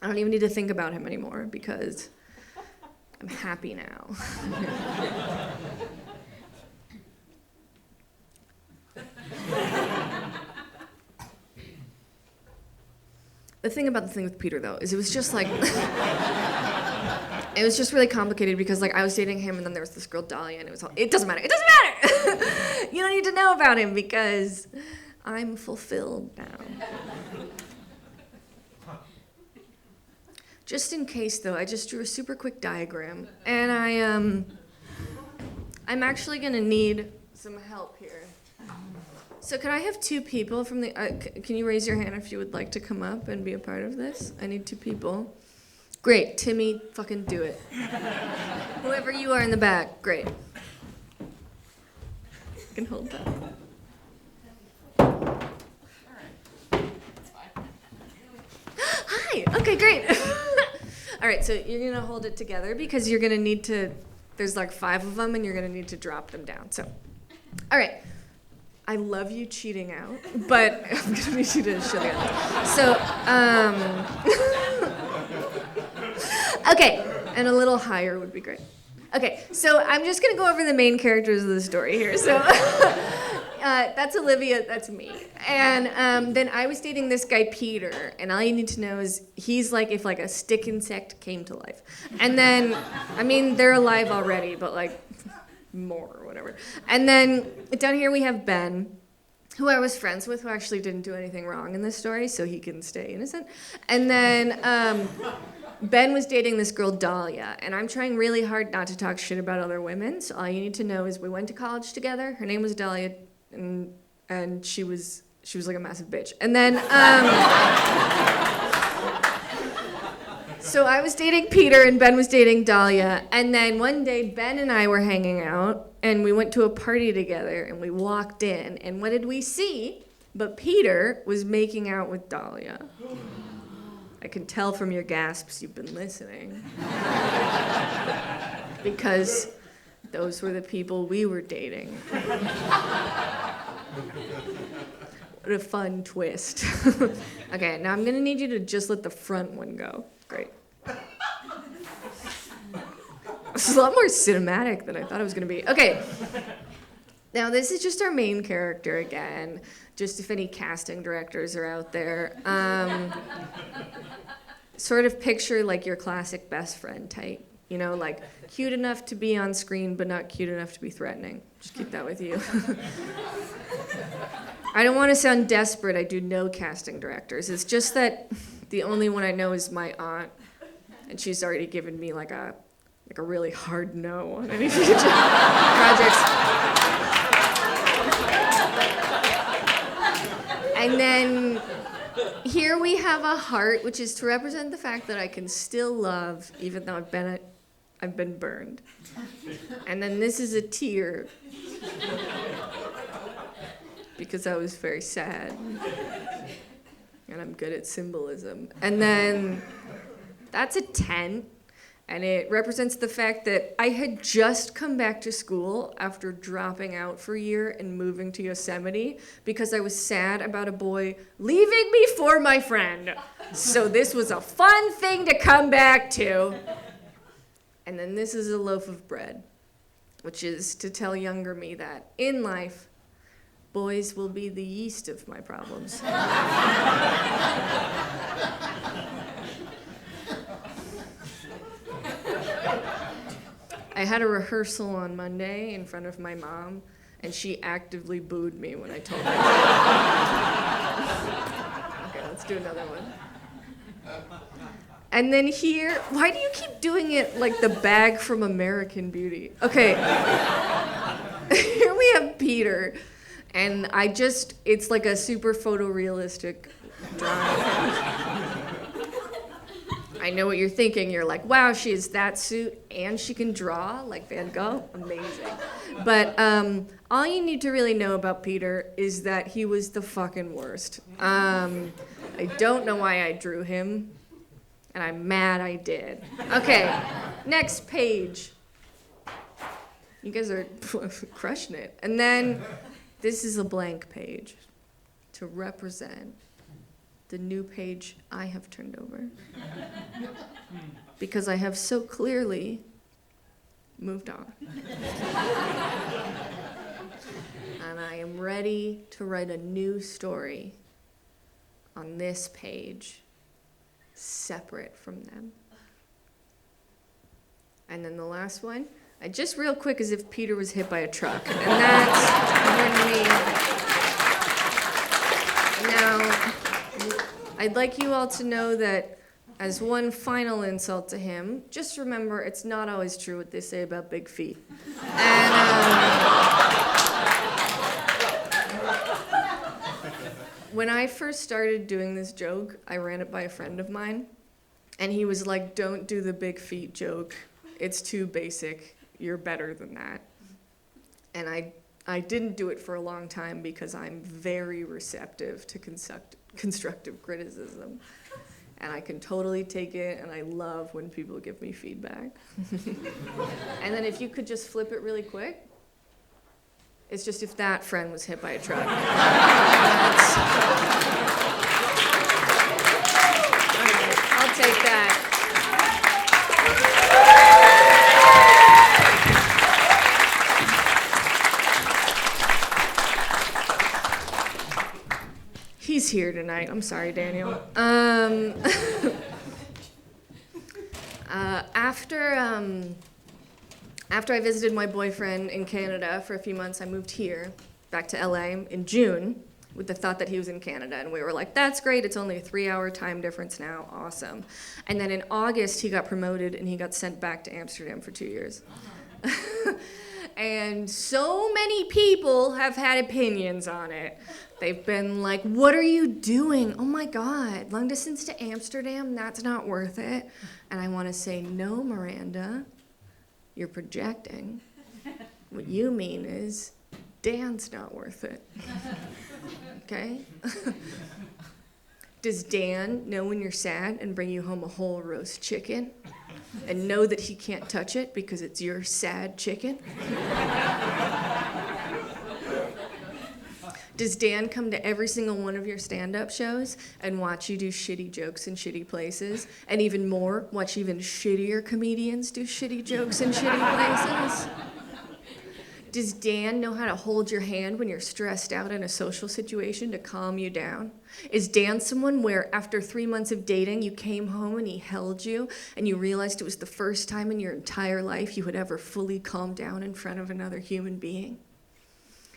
I don't even need to think about him anymore because I'm happy now. The thing with Peter, though, is it was just like, it was just really complicated because like I was dating him and then there was this girl Dahlia and it doesn't matter. You don't need to know about him because I'm fulfilled now. Just in case, though, I just drew a super quick diagram, and I'm actually gonna need some help here. So can I have 2 people from the, can you raise your hand if you would like to come up and be a part of this? I need 2 people. Great, Timmy, fucking do it. Whoever you are in the back, great. I can hold that. Hi, okay, great. All right, so you're gonna hold it together because you're gonna need to, there's like 5 of them and you're gonna need to drop them down, so. All right, I love you cheating out, but I'm gonna need you to show the others. So, okay, and a little higher would be great. Okay, so I'm just gonna go over the main characters of the story here, so. That's Olivia, that's me. And then I was dating this guy, Peter, and all you need to know is he's like if like a stick insect came to life. And then, I mean, they're alive already, but like more or whatever. And then down here we have Ben, who I was friends with, who actually didn't do anything wrong in this story, so he can stay innocent. And then Ben was dating this girl, Dahlia, and I'm trying really hard not to talk shit about other women, so all you need to know is we went to college together. Her name was Dahlia. And she was like a massive bitch. And then, so I was dating Peter and Ben was dating Dahlia. And then one day Ben and I were hanging out and we went to a party together and we walked in. And what did we see? But Peter was making out with Dahlia. I can tell from your gasps you've been listening. Because those were the people we were dating. What a fun twist. Okay, now I'm gonna need you to just let the front one go. Great. This is a lot more cinematic than I thought it was gonna be. Okay. Now this is just our main character again, just if any casting directors are out there. Sort of picture like your classic best friend type. You know, like cute enough to be on screen, but not cute enough to be threatening. Just keep that with you. I don't want to sound desperate. I do know casting directors. It's just that the only one I know is my aunt, and she's already given me like a really hard no on any future projects. And then here we have a heart, which is to represent the fact that I can still love, even though I've been burned. And then this is a tear, because I was very sad. And I'm good at symbolism. And then that's a tent, and it represents the fact that I had just come back to school after dropping out for a year and moving to Yosemite because I was sad about a boy leaving me for my friend. So this was a fun thing to come back to. And then this is a loaf of bread, which is to tell younger me that in life, boys will be the yeast of my problems. I had a rehearsal on Monday in front of my mom, and she actively booed me when I told her. Okay, let's do another one. And then here, why do you keep doing it like the bag from American Beauty? Okay. Here we have Peter, and it's like a super photorealistic drawing. I know what you're thinking. You're like, wow, she has that suit and she can draw like Van Gogh. Amazing. But all you need to really know about Peter is that he was the fucking worst. I don't know why I drew him, and I'm mad I did. Okay, next page. You guys are crushing it. And then this is a blank page to represent the new page I have turned over. Because I have so clearly moved on. And I am ready to write a new story on this page, separate from them. And then the last one, just real quick, as if Peter was hit by a truck. And that's when Now, I'd like you all to know that as one final insult to him, just remember it's not always true what they say about big feet. And when I first started doing this joke, I ran it by a friend of mine, and he was like, don't do the big feet joke. It's too basic. You're better than that. And I didn't do it for a long time because I'm very receptive to constructive criticism. And I can totally take it, and I love when people give me feedback. And then if you could just flip it really quick. It's just if that friend was hit by a truck. All right, I'll take that. He's here tonight. I'm sorry, Daniel. After I visited my boyfriend in Canada for a few months, I moved here, back to LA in June, with the thought that he was in Canada. And we were like, that's great. It's only a 3-hour time difference now. Awesome. And then in August, he got promoted, and he got sent back to Amsterdam for 2 years. And so many people have had opinions on it. They've been like, what are you doing? Oh my God, long distance to Amsterdam, that's not worth it. And I want to say, no, Miranda, you're projecting. What you mean is, Dan's not worth it. Okay? Does Dan know when you're sad and bring you home a whole roast chicken? And know that he can't touch it because it's your sad chicken? Does Dan come to every single one of your stand-up shows and watch you do shitty jokes in shitty places? And even more, watch even shittier comedians do shitty jokes in shitty places? Does Dan know how to hold your hand when you're stressed out in a social situation to calm you down? Is Dan someone where after 3 months of dating, you came home and he held you and you realized it was the first time in your entire life you had ever fully calmed down in front of another human being?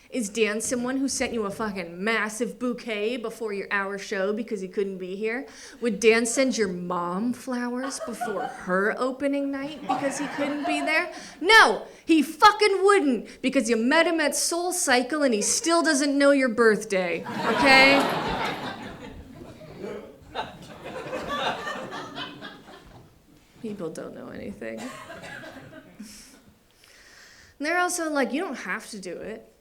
Is Dan someone who sent you a fucking massive bouquet before your hour show because he couldn't be here? Would Dan send your mom flowers before her opening night because he couldn't be there? No, he fucking wouldn't, because you met him at Soul Cycle and he still doesn't know your birthday, okay? People don't know anything. And they're also like, you don't have to do it.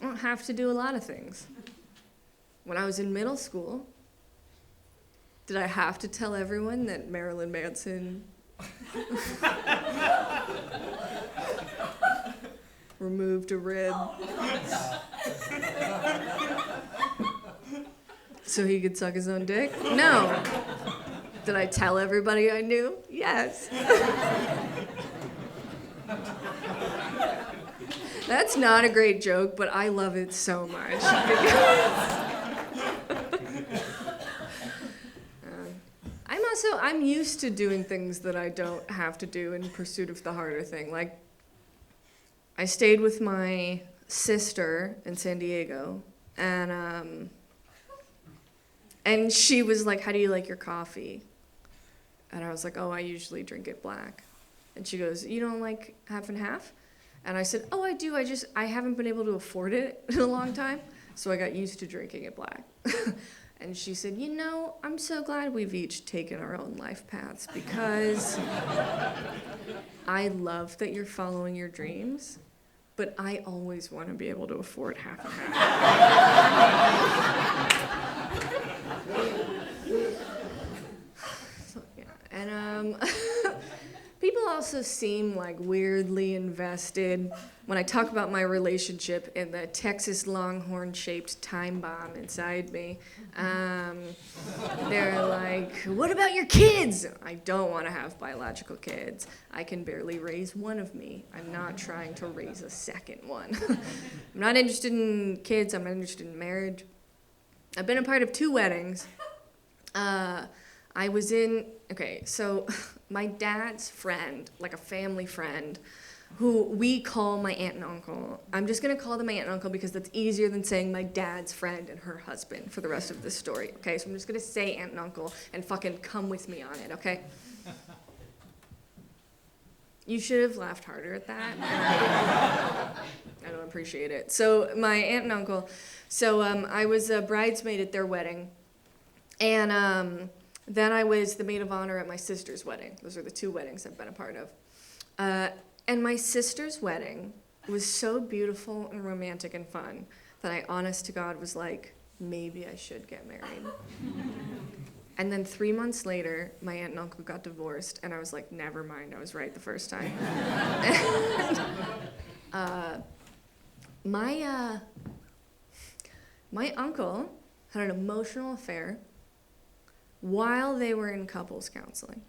I don't have to do a lot of things. When I was in middle school, did I have to tell everyone that Marilyn Manson removed a rib so he could suck his own dick? No. Did I tell everybody I knew? Yes. That's not a great joke, but I love it so much. I'm used to doing things that I don't have to do in pursuit of the harder thing. Like, I stayed with my sister in San Diego, and And she was like, how do you like your coffee? And I was like, oh, I usually drink it black. And she goes, you don't like half and half? And I said, oh, I do. I haven't been able to afford it in a long time. So I got used to drinking it black. And she said, you know, I'm so glad we've each taken our own life paths because I love that you're following your dreams, but I always want to be able to afford half and half. So, yeah. And people also seem like weirdly invested when I talk about my relationship and the Texas Longhorn-shaped time bomb inside me. They're like, what about your kids? I don't want to have biological kids. I can barely raise one of me. I'm not trying to raise a second one. I'm not interested in kids. I'm not interested in marriage. I've been a part of 2 weddings. So my dad's friend, like a family friend, who we call my aunt and uncle. I'm just going to call them my aunt and uncle because that's easier than saying my dad's friend and her husband for the rest of this story, okay? So I'm just going to say aunt and uncle and fucking come with me on it, okay? You should have laughed harder at that. I don't appreciate it. So my aunt and uncle, I was a bridesmaid at their wedding, and then I was the maid of honor at my sister's wedding. Those are the 2 weddings I've been a part of. And my sister's wedding was so beautiful and romantic and fun that I, honest to God, was like, maybe I should get married. And then 3 months later, my aunt and uncle got divorced, and I was like, never mind, I was right the first time. And, my uncle had an emotional affair while they were in couples counseling.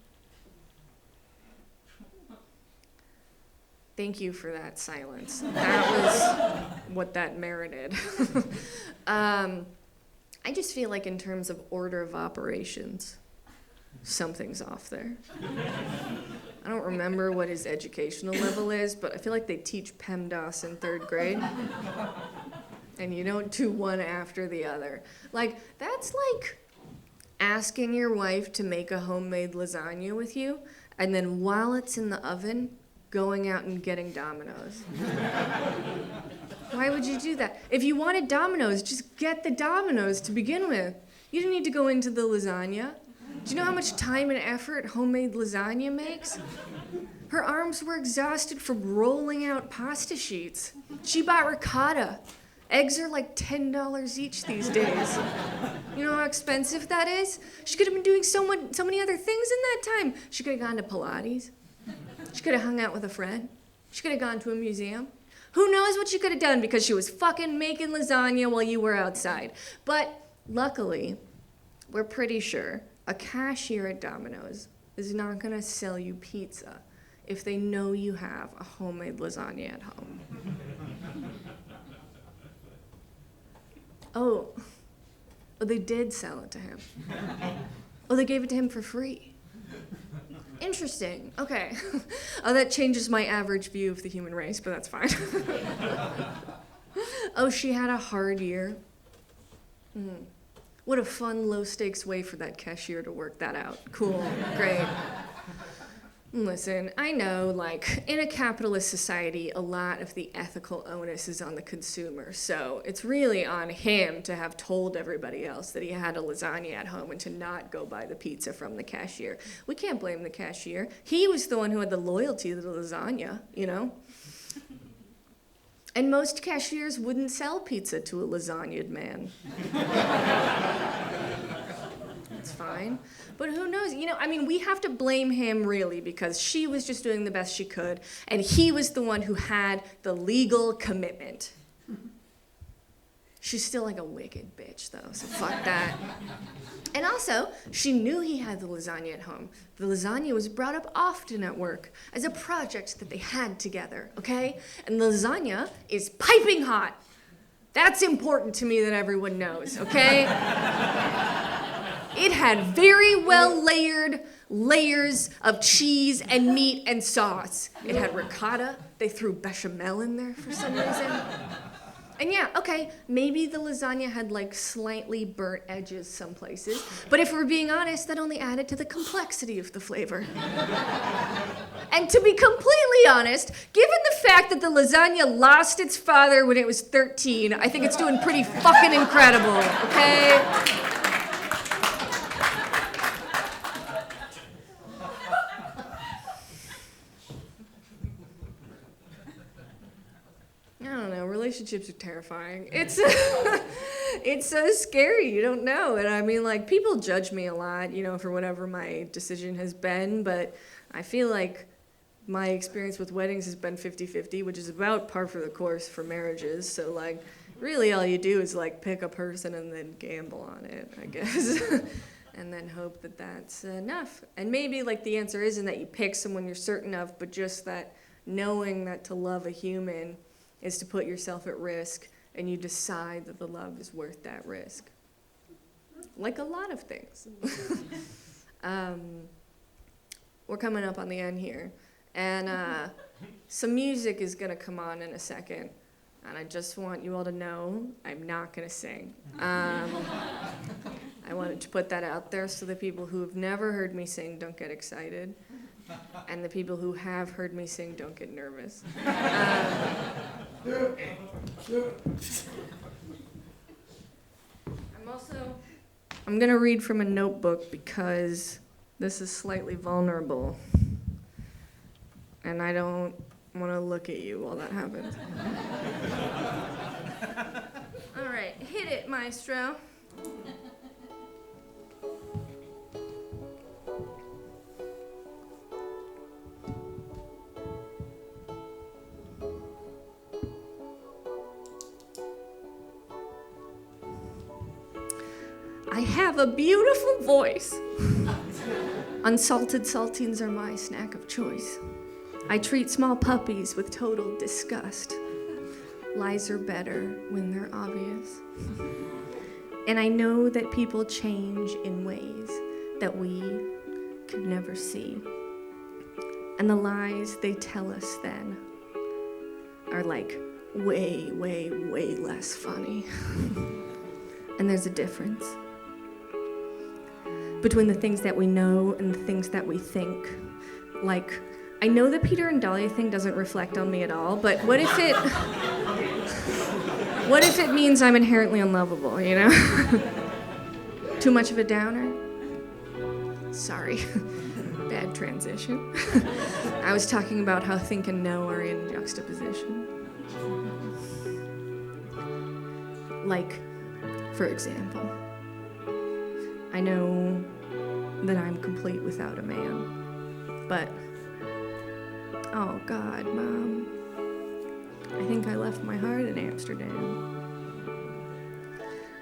Thank you for that silence. That was what that merited. I just feel like in terms of order of operations, something's off there. I don't remember what his educational level is, but I feel like they teach PEMDAS in 3rd grade. And you don't do one after the other. Like, that's like asking your wife to make a homemade lasagna with you, and then while it's in the oven, going out and getting Domino's. Why would you do that? If you wanted Domino's, just get the Domino's to begin with. You didn't need to go into the lasagna. Do you know how much time and effort homemade lasagna makes? Her arms were exhausted from rolling out pasta sheets. She bought ricotta. Eggs are like $10 each these days. You know how expensive that is? She could have been doing so many other things in that time. She could have gone to Pilates. She could have hung out with a friend. She could have gone to a museum. Who knows what she could have done because she was fucking making lasagna while you were outside. But luckily, we're pretty sure a cashier at Domino's is not going to sell you pizza if they know you have a homemade lasagna at home. Oh, they did sell it to him. Oh, they gave it to him for free. Interesting. Okay. That changes my average view of the human race, but that's fine. Oh, she had a hard year. What a fun, low-stakes way for that cashier to work that out. Cool. Great. Listen, I know, like, in a capitalist society, a lot of the ethical onus is on the consumer, so it's really on him to have told everybody else that he had a lasagna at home and to not go buy the pizza from the cashier. We can't blame the cashier. He was the one who had the loyalty to the lasagna, you know? And most cashiers wouldn't sell pizza to a lasagnaed man. It's fine. But who knows? You know, I mean, we have to blame him, really, because she was just doing the best she could, and he was the one who had the legal commitment. She's still like a wicked bitch, though, so fuck that. And also, she knew he had the lasagna at home. The lasagna was brought up often at work as a project that they had together, okay? And the lasagna is piping hot. That's important to me that everyone knows, okay? It had very well layered layers of cheese and meat and sauce. It had ricotta. They threw bechamel in there for some reason. And yeah, okay, maybe the lasagna had like slightly burnt edges some places, but if we're being honest, that only added to the complexity of the flavor. And to be completely honest, given the fact that the lasagna lost its father when it was 13, I think it's doing pretty fucking incredible, okay? I don't know, relationships are terrifying. It's it's so scary, you don't know. And I mean, like, people judge me a lot, you know, for whatever my decision has been, but I feel like my experience with weddings has been 50-50, which is about par for the course for marriages. So, like, really all you do is, like, pick a person and then gamble on it, I guess. And then hope that that's enough. And maybe, like, the answer isn't that you pick someone you're certain of, but just that knowing that to love a human is to put yourself at risk, and you decide that the love is worth that risk. Like a lot of things. We're coming up on the end here, and some music is gonna come on in a second, and I just want you all to know I'm not gonna sing. I wanted to put that out there so the people who have never heard me sing don't get excited, and the people who have heard me sing don't get nervous. I'm gonna read from a notebook because this is slightly vulnerable, and I don't want to look at you while that happens. All right, hit it, maestro. I have a beautiful voice. Unsalted saltines are my snack of choice. I treat small puppies with total disgust. Lies are better when they're obvious. And I know that people change in ways that we could never see. And the lies they tell us then are like way, way, way less funny. And there's a difference between the things that we know and the things that we think. Like, I know the Peter and Dahlia thing doesn't reflect on me at all, but what if it means I'm inherently unlovable, you know? Too much of a downer? Sorry, bad transition. I was talking about how think and know are in juxtaposition. Like, for example, I know that I'm complete without a man, but, oh God, Mom, I think I left my heart in Amsterdam.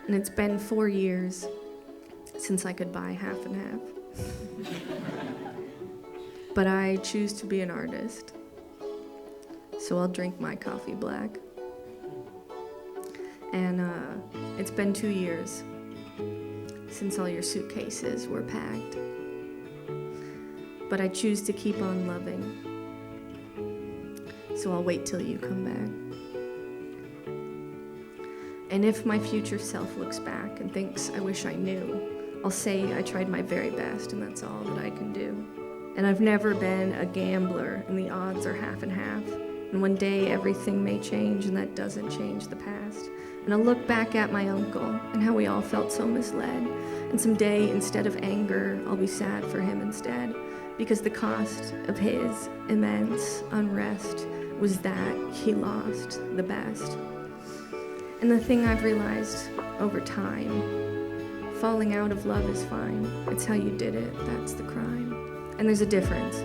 And it's been 4 years since I could buy half and half. But I choose to be an artist, so I'll drink my coffee black. And it's been 2 years since all your suitcases were packed. But I choose to keep on loving, so I'll wait till you come back. And if my future self looks back and thinks I wish I knew, I'll say I tried my very best and that's all that I can do. And I've never been a gambler and the odds are half and half. And one day everything may change and that doesn't change the past. And I'll look back at my uncle and how we all felt so misled. And someday, instead of anger, I'll be sad for him instead. Because the cost of his immense unrest was that he lost the best. And the thing I've realized over time, falling out of love is fine. It's how you did it, that's the crime. And there's a difference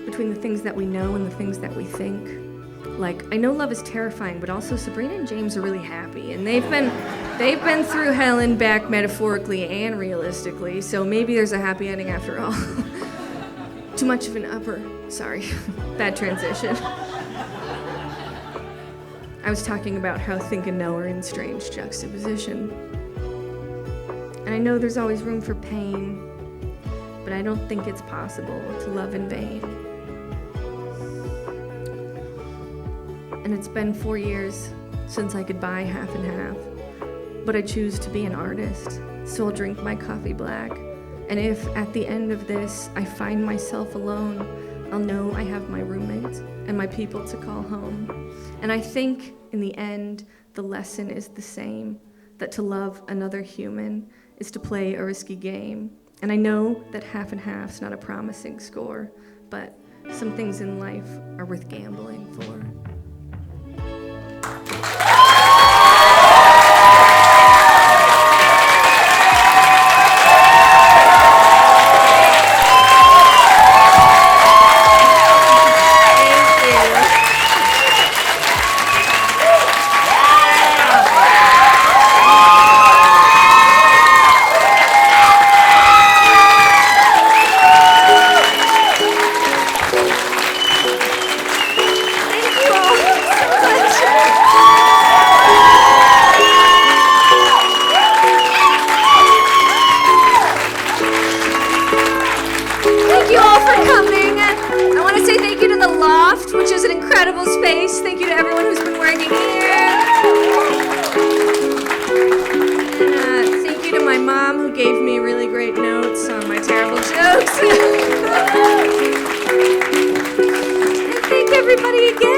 between the things that we know and the things that we think. Like, I know love is terrifying, but also Sabrina and James are really happy, and they've been through hell and back metaphorically and realistically, so maybe there's a happy ending after all. Too much of an upper, sorry, bad transition. I was talking about how think and know are in strange juxtaposition. And I know there's always room for pain, but I don't think it's possible to love in vain. And it's been 4 years since I could buy half and half. But I choose to be an artist, so I'll drink my coffee black. And if at the end of this I find myself alone, I'll know I have my roommates and my people to call home. And I think in the end, the lesson is the same, that to love another human is to play a risky game. And I know that half and half's not a promising score, but some things in life are worth gambling for. Loft, which is an incredible space. Thank you to everyone who's been working here. And thank you to my mom who gave me really great notes on my terrible jokes. And thank everybody again.